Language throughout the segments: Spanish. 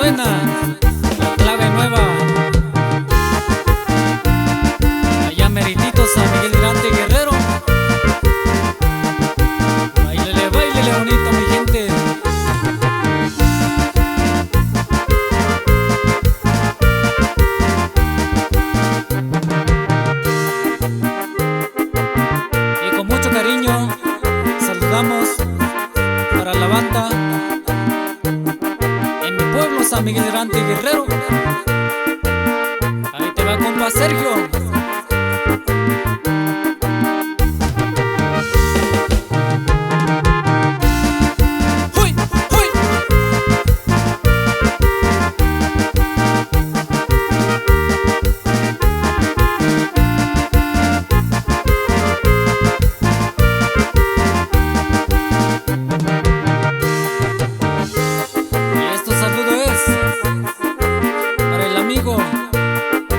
suena la clave nueva. Allá meritito San Miguel Grande Guerrero. Báilele, báilele bonito mi gente. Y con mucho cariño saludamos para la banda en mi pueblo San Miguel Grande Guerrero. Ahí te va compa Sergio.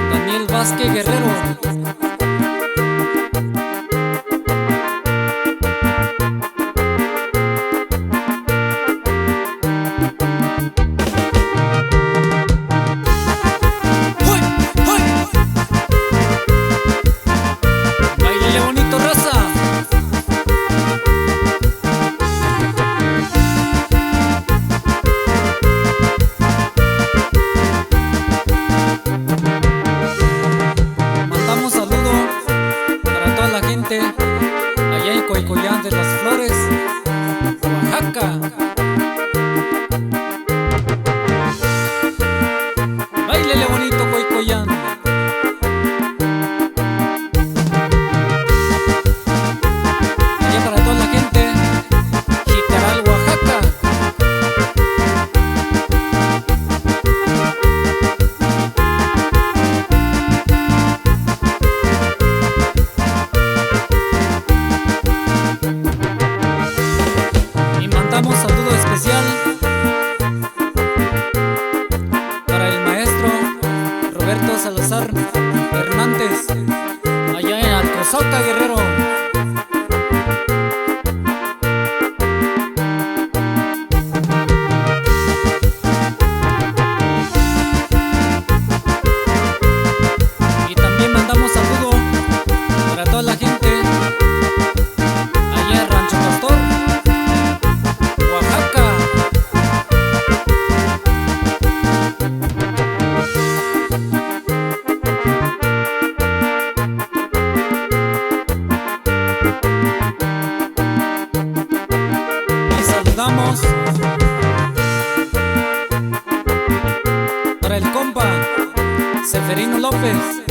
Daniel Vázquez Guerrero. Bailele bonito, raza. Allá en Coicoyán de las Flores, Oaxaca. Báilele bonito Coicoyán. Allá para toda la gente, Jitaral, Oaxaca. Damos saludo especial para el maestro Roberto Salazar Hernández, allá en Alcozoca, Guerrero. Y también mandamos saludo para toda la gente allá en Rancho Pastor, saludamos para el compa Seferino López.